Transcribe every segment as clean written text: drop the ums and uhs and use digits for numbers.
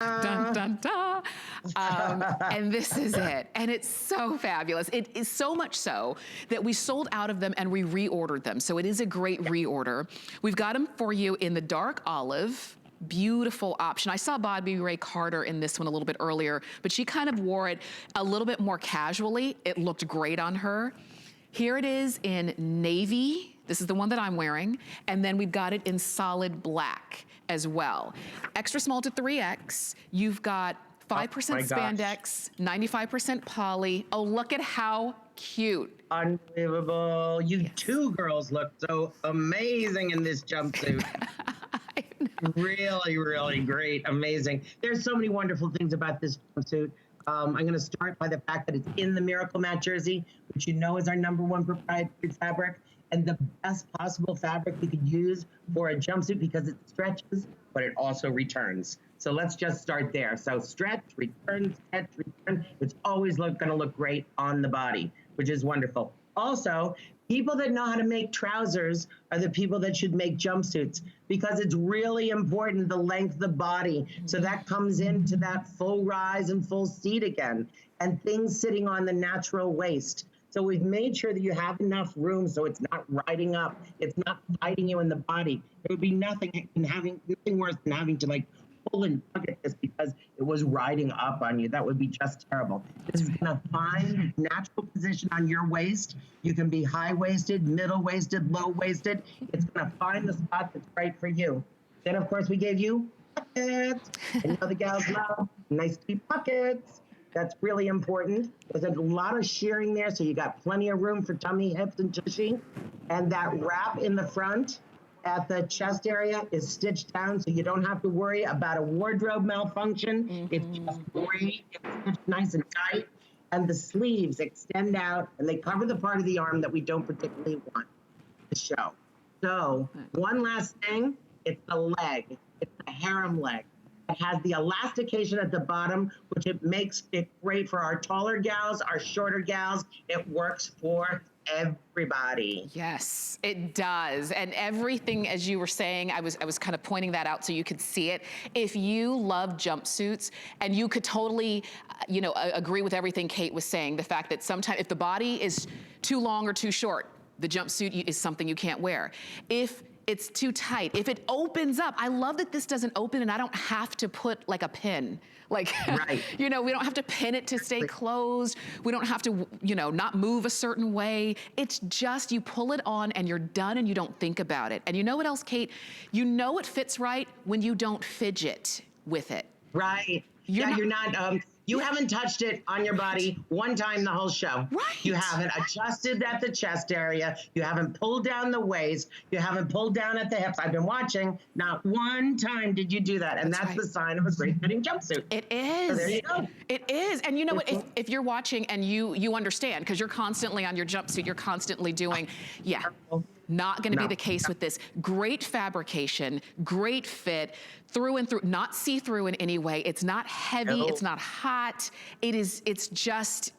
Dun, dun, dun. And this is it. And it's so fabulous. It is so much so that we sold out of them and we reordered them. So it is a great reorder. We've got them for you in the dark olive. Beautiful option. I saw Bobby Ray Carter in this one a little bit earlier, but she kind of wore it a little bit more casually. It looked great on her. Here it is in navy. This is the one that I'm wearing. And then we've got it in solid black as well. Extra small to 3X. You've got 5% spandex, 95% poly. Oh, look at how cute. Unbelievable. You two girls look so amazing in this jumpsuit. Really, really great. Amazing. There's so many wonderful things about this jumpsuit. I'm going to start by the fact that it's in the Miracle Matte jersey, which you know is our #1 proprietary fabric, and the best possible fabric you could use for a jumpsuit because it stretches, but it also returns. So let's just start there. So stretch, return, stretch, return. It's always going to look great on the body, which is wonderful. Also, people that know how to make trousers are the people that should make jumpsuits because it's really important, the length of the body. So that comes into that full rise and full seat again, and things sitting on the natural waist. So we've made sure that you have enough room so it's not riding up. It's not fighting you in the body. There would be nothing worse than having to like pull and tug at this because it was riding up on you. That would be just terrible. This is gonna find a natural position on your waist. You can be high-waisted, middle-waisted, low-waisted. It's gonna find the spot that's right for you. Then of course we gave you pockets. I know the gals love nice deep pockets. That's really important. There's a lot of shearing there, so you got plenty of room for tummy, hips, and tushy. And that wrap in the front at the chest area is stitched down, so you don't have to worry about a wardrobe malfunction. It's just great. It's stitched nice and tight. And the sleeves extend out, and they cover the part of the arm that we don't particularly want to show. So one last thing, it's the leg. It's the harem leg. It has the elastication at the bottom, which it makes it great for our taller gals, our shorter gals. It works for everybody. Yes, it does. And everything, as you were saying, I was kind of pointing that out so you could see it. If you love jumpsuits, and you could totally, agree with everything Kate was saying, the fact that sometimes if the body is too long or too short, the jumpsuit is something you can't wear. If it's too tight, if it opens up, I love that this doesn't open and I don't have to put like a pin. Like, right. we don't have to pin it to stay closed. We don't have to, not move a certain way. It's just you pull it on and you're done and you don't think about it. And you know what else, Kate? You know it fits right when you don't fidget with it. Right. You're not you haven't touched it on your body one time the whole show. Right. You haven't adjusted at the chest area. You haven't pulled down the waist. You haven't pulled down at the hips. I've been watching. Not one time did you do that. And that's right. The sign of a great fitting jumpsuit. It is. So there you go. It is. And you know what? If you're watching and you understand, because you're constantly on your jumpsuit, you're constantly doing, not gonna be the case with this. Great fabrication, great fit, through and through, not see-through in any way. It's not heavy, it's not hot. It's just,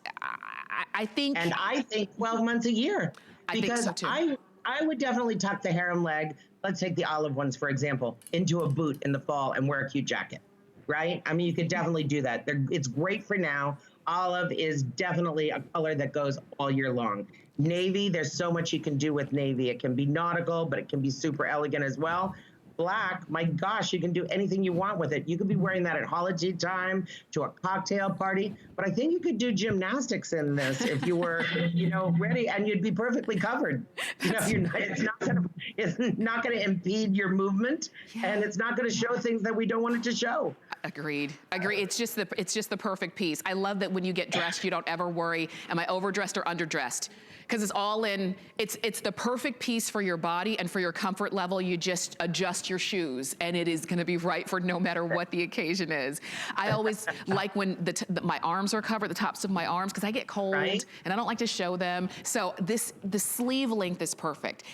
I think. And I think 12 months a year. I think so too. I would definitely tuck the harem leg, let's take the olive ones for example, into a boot in the fall and wear a cute jacket, right? I mean, you could definitely do that. It's great for now. Olive is definitely a color that goes all year long. Navy, there's so much you can do with navy. It can be nautical, but it can be super elegant as well. Black, my gosh, you can do anything you want with it. You could be wearing that at holiday time, to a cocktail party, but I think you could do gymnastics in this if you were, ready, and you'd be perfectly covered. It's not gonna impede your movement, and it's not gonna show things that we don't want it to show. Agreed. It's just the perfect piece. I love that when you get dressed, you don't ever worry, am I overdressed or underdressed? Because it's all in, it's the perfect piece for your body and for your comfort level. You just adjust your shoes and it is gonna be right for no matter what the occasion is. I always like when my arms are covered, the tops of my arms, because I get cold and I don't like to show them. So the sleeve length is perfect.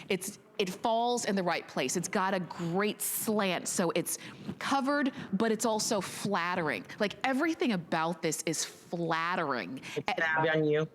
It falls in the right place. It's got a great slant, so it's covered, but it's also flattering. Like everything about this is flattering. It's fab on you.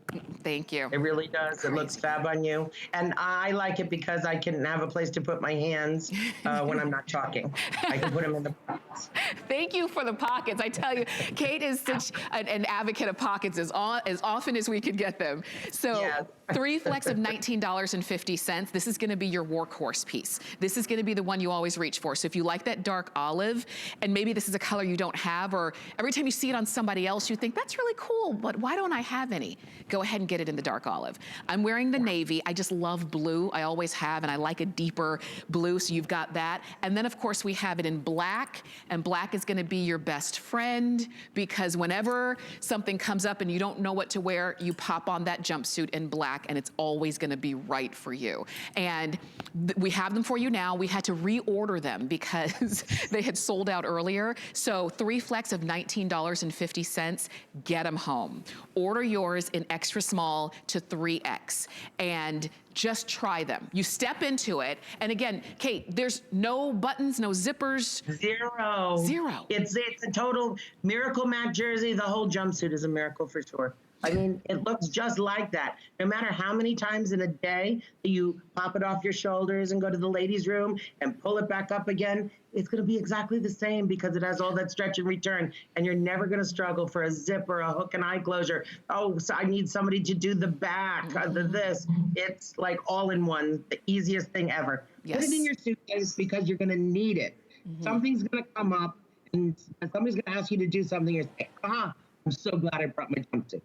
Thank you. It really does. It looks fab on you. And I like it because I can have a place to put my hands when I'm not talking. I can put them in the pockets. Thank you for the pockets. I tell you, Kate is such an advocate of pockets as often as we could get them. So Yes. 3 flex of $19.50. This is gonna be your workhorse piece. This is gonna be the one you always reach for. So if you like that dark olive, and maybe this is a color you don't have, or every time you see it on somebody else, you think, that's really cool, but why don't I have any? Go ahead and get it in the dark olive. I'm wearing the navy. I just love blue. I always have, and I like a deeper blue, so you've got that. And then, of course, we have it in black, and black is gonna be your best friend, because whenever something comes up and you don't know what to wear, you pop on that jumpsuit in black, and it's always gonna be right for you. And we have them for you now. We had to reorder them because they had sold out earlier. So 3 flex of $19.50, get them home. Order yours in extra small to 3X and just try them. You step into it, and again, Kate, there's no buttons, no zippers. Zero. Zero. It's a total miracle matte jersey. The whole jumpsuit is a miracle for sure. I mean, it looks just like that. No matter how many times in a day you pop it off your shoulders and go to the ladies' room and pull it back up again, it's going to be exactly the same because it has all that stretch and return. And you're never going to struggle for a zip or a hook and eye closure. Oh, so I need somebody to do the back, this. It's like all in one, the easiest thing ever. Yes. Put it in your suitcase because you're going to need it. Something's going to come up and somebody's going to ask you to do something. You're saying, I'm so glad I brought my jumpsuit.